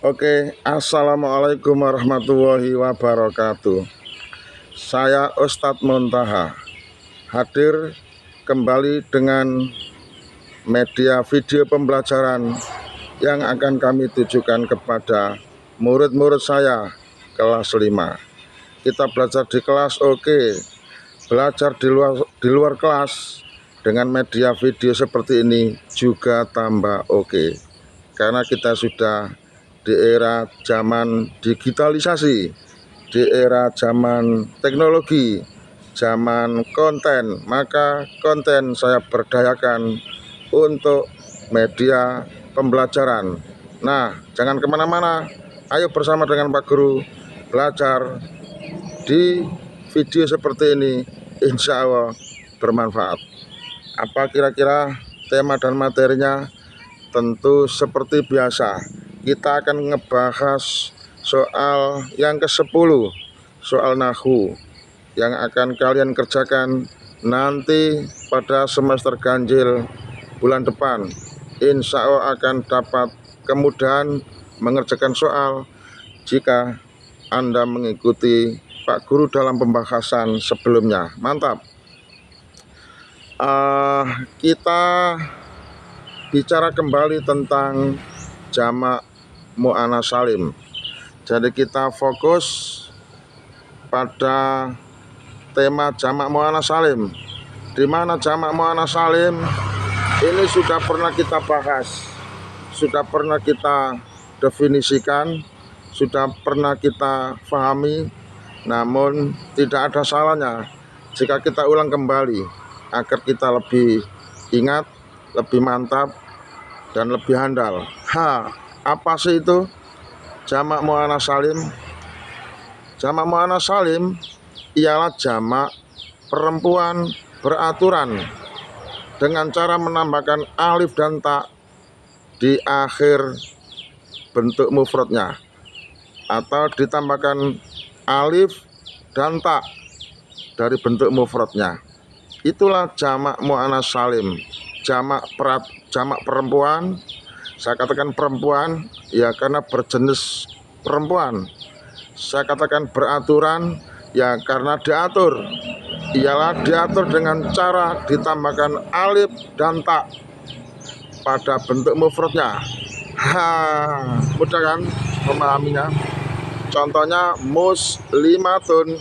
Oke, assalamualaikum warahmatullahi wabarakatuh. Saya Ustadz Muntaha hadir kembali dengan media video pembelajaran yang akan kami tujukan kepada murid-murid saya kelas 5. Kita belajar di kelas, oke. Belajar di luar kelas dengan media video seperti ini juga tambah oke. Karena kita sudah di era zaman digitalisasi, di era zaman teknologi, zaman konten, maka konten saya berdayakan untuk media pembelajaran. Nah, jangan kemana-mana, ayo bersama dengan Pak Guru belajar di video seperti ini, insya Allah bermanfaat. Apa kira-kira tema dan materinya? Tentu seperti biasa, kita akan ngebahas soal yang ke-10, soal nahwu yang akan kalian kerjakan nanti pada semester ganjil bulan depan. Insya Allah akan dapat kemudahan mengerjakan soal jika Anda mengikuti Pak Guru dalam pembahasan sebelumnya. Mantap. Kita bicara kembali tentang jamak mu'anats salim. Jadi kita fokus pada tema jamak mu'anats salim. Di mana jamak mu'anats salim ini sudah pernah kita bahas, sudah pernah kita definisikan, sudah pernah kita pahami. Namun tidak ada salahnya jika kita ulang kembali agar kita lebih ingat, lebih mantap, dan lebih handal. Apa sih itu jamak mu'anats salim? Jamak mu'anats salim ialah jamak perempuan beraturan dengan cara menambahkan alif dan ta di akhir bentuk mufradnya, atau ditambahkan alif dan ta dari bentuk mufradnya. Itulah jamak mu'anats salim. Jamak perempuan, saya katakan perempuan ya karena berjenis perempuan. Saya katakan beraturan ya karena diatur, ialah diatur dengan cara ditambahkan alif dan ta pada bentuk mufradnya. Mudah kan memahaminya? Contohnya muslimatun,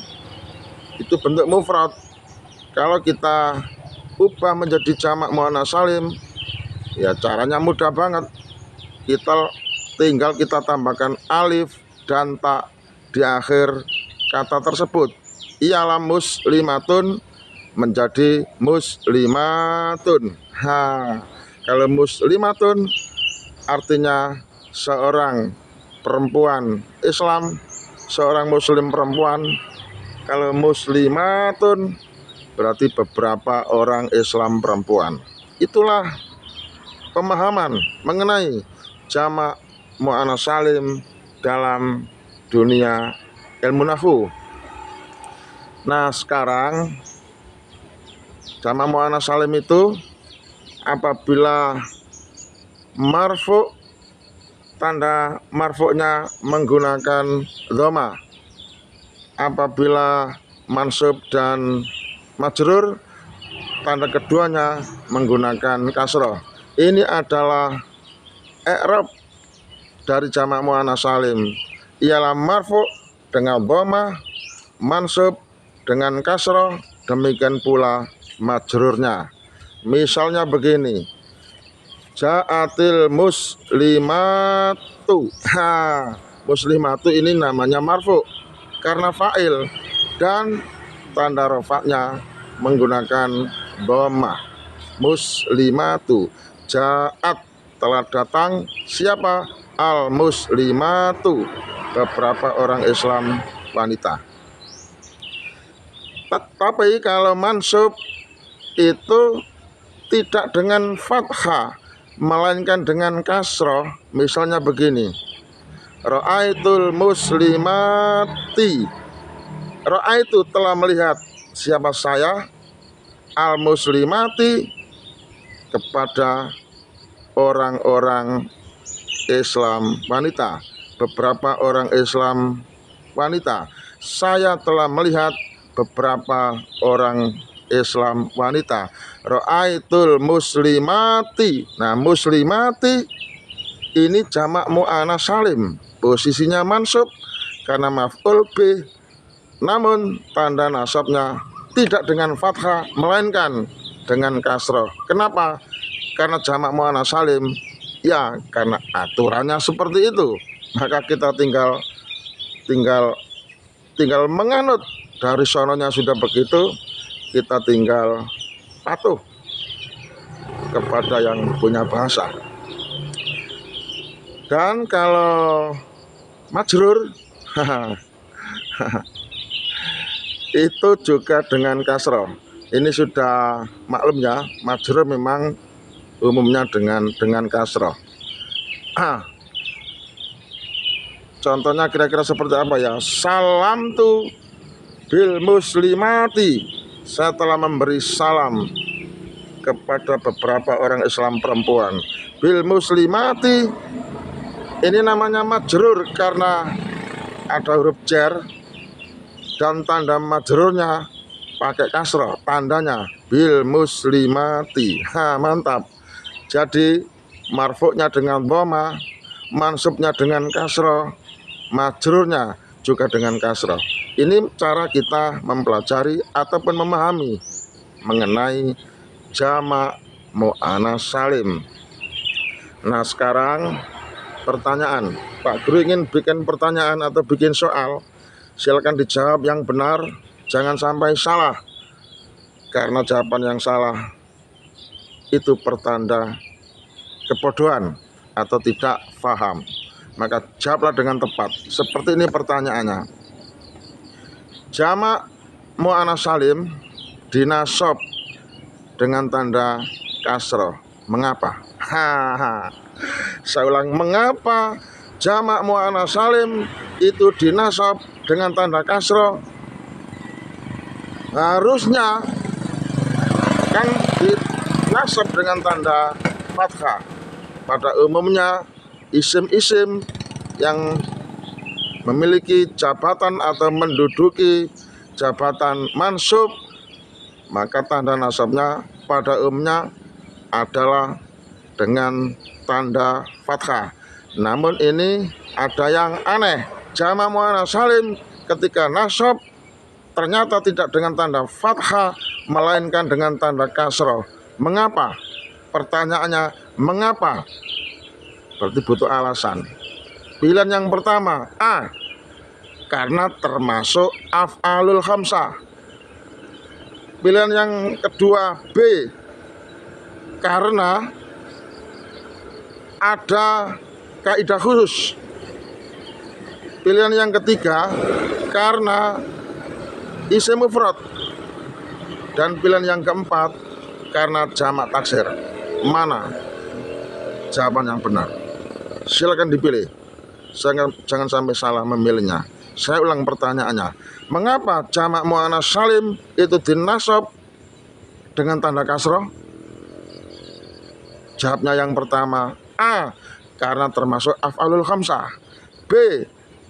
itu bentuk mufrad. Kalau kita ubah menjadi jamak mu'anats salim, ya caranya mudah banget. Tinggal kita tambahkan alif dan ta di akhir kata tersebut. Ialah muslimatun menjadi muslimatun. Kalau muslimatun artinya seorang perempuan Islam, seorang muslim perempuan. Kalau muslimatun berarti beberapa orang Islam perempuan. Itulah pemahaman mengenai jamak mu'anats salim dalam dunia ilmu nahwu. Nah, sekarang jamak mu'anats salim itu apabila marfu, tanda marfu'nya menggunakan dhamma. Apabila mansub dan majrur, tanda keduanya menggunakan kasroh. Ini adalah i'rab dari jamak mu'anats salim. Ialah marfu dengan dhamma, mansub dengan kasroh, demikian pula majrurnya. Misalnya begini, ja'atil muslimatu. Muslimatu ini namanya marfu karena fa'il dan tanda rofaknya menggunakan dhamma. Muslimatu, ja'at, telah datang siapa? Al muslimatu, beberapa orang Islam wanita. Tapi kalau mansub itu tidak dengan fathah, melainkan dengan kasroh. Misalnya begini, ra'aitul muslimati. Ra'aitu, telah melihat siapa saya? Al muslimati, kepada orang-orang Islam wanita. beberapa orang Islam wanita. Saya telah melihat beberapa orang Islam wanita. Ra'aitul muslimati. Nah, muslimati ini jamak mu'anats salim, posisinya mansub karena maf'ul bih, namun tanda nasabnya tidak dengan fathah melainkan dengan kasroh. Kenapa? Karena jamak mu'anats salim. Ya, karena aturannya seperti itu. Maka kita tinggal menganut. Dari sononya sudah begitu, kita tinggal patuh kepada yang punya bahasa. Dan kalau majrur itu juga dengan kasroh. Ini sudah maklum ya, majrur memang umumnya dengan kasroh. Contohnya kira-kira seperti apa ya? Salam tu bil muslimati. Saya telah memberi salam kepada beberapa orang Islam perempuan. Bil muslimati ini namanya majrur karena ada huruf jar dan tanda majrurnya pakai kasroh, tandanya bil muslimati. Mantap. Jadi marfu'nya dengan dhamma, mansubnya dengan kasroh, majrurnya juga dengan kasroh. Ini cara kita mempelajari ataupun memahami mengenai jamak mu'anats salim. Nah, sekarang pertanyaan, Pak Guru ingin bikin pertanyaan atau bikin soal, silakan dijawab yang benar, jangan sampai salah, karena jawaban yang salah itu pertanda kebodohan atau tidak paham. Maka jawablah dengan tepat. Seperti ini pertanyaannya. Jamak mu'anats salim dinasab dengan tanda kasroh. Mengapa? Saya ulang, mengapa jamak mu'anats salim itu dinasab dengan tanda kasroh? Harusnya kan dinasab dengan tanda fathah. Pada umumnya isim-isim yang memiliki jabatan atau menduduki jabatan mansub, maka tanda nasabnya pada umumnya adalah dengan tanda fathah. Namun ini ada yang aneh, jamak mu'anats salim ketika nasab ternyata tidak dengan tanda fathah melainkan dengan tanda kasroh. Mengapa? Pertanyaannya, mengapa? Berarti butuh alasan. Pilihan yang pertama, A, karena termasuk af'alul khamsah. Pilihan yang kedua, B, karena ada kaidah khusus. Pilihan yang ketiga, karena isim mufrad. Dan pilihan yang keempat, karena jamak taksir. Mana jawaban yang benar? Silakan dipilih. Jangan sampai salah memilihnya. Saya ulang pertanyaannya. Mengapa jamak mu'anats salim itu dinasab dengan tanda kasroh? Jawabnya yang pertama, A, karena termasuk af'alul khamsah. B,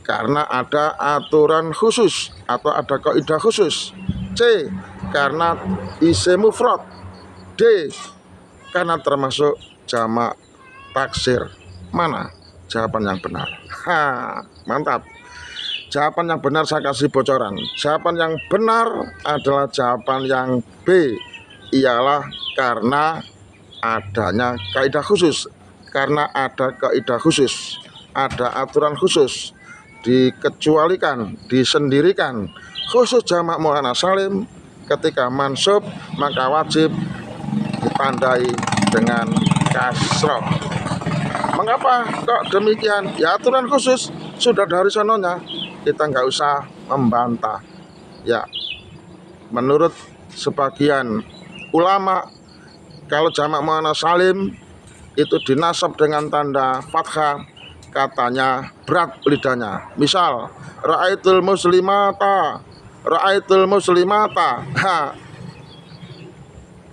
karena ada aturan khusus atau ada kaidah khusus. C, karena isim mufrad. D, karena termasuk jamak taksir. Mana jawaban yang benar? Mantap. Jawaban yang benar saya kasih bocoran. Jawaban yang benar adalah jawaban yang B, ialah karena adanya kaidah khusus. Karena ada kaidah khusus, ada aturan khusus, dikecualikan, disendirikan. Khusus jamak mu'anats salim ketika mansub maka wajib ditandai dengan kasroh. Mengapa kok demikian? Ya aturan khusus sudah dari sononya, kita nggak usah membantah. Ya, menurut sebagian ulama, kalau jamak mu'anats salim itu dinasab dengan tanda fathah, katanya berat lidahnya. Misal, ra'aitul muslimata, ra'aitul muslimata.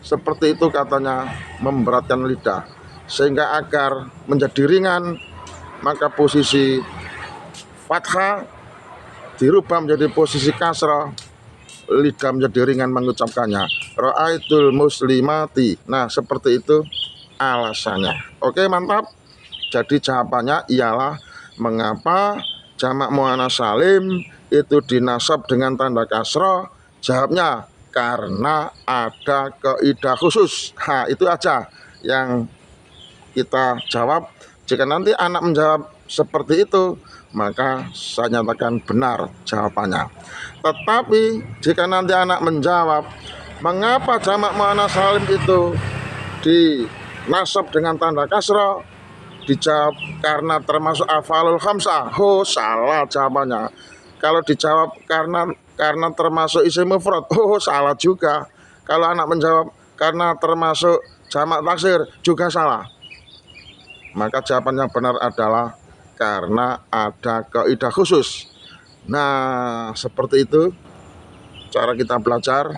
Seperti itu katanya memberatkan lidah. Sehingga agar menjadi ringan, maka posisi fathah dirubah menjadi posisi kasrah, lidah menjadi ringan mengucapkannya. Ra'aitul muslimati. Nah, seperti itu alasannya. Oke, mantap. Jadi jawabannya ialah mengapa jamak muannats salim itu dinasab dengan tanda kasrah? Jawabnya karena ada kaidah khusus. Nah, itu aja yang kita jawab. Jika nanti anak menjawab seperti itu, maka saya nyatakan benar jawabannya. Tetapi jika nanti anak menjawab mengapa jamak muannats salim itu dinasab dengan tanda kasrah, dijawab karena termasuk af'alul khamsah. Oh, salah jawabannya. Kalau dijawab karena termasuk isim mufrad, oh salah juga. Kalau anak menjawab karena termasuk jamak taksir, juga salah. Maka jawaban yang benar adalah karena ada kaidah khusus. Nah, seperti itu cara kita belajar.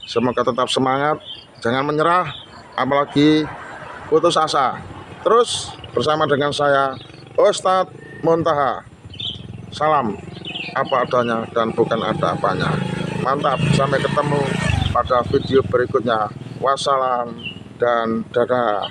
Semoga tetap semangat, jangan menyerah, apalagi putus asa. Terus bersama dengan saya, Ustadz Muntaha. Salam apa adanya dan bukan ada apanya. Mantap, sampai ketemu pada video berikutnya. Wassalam dan dadah.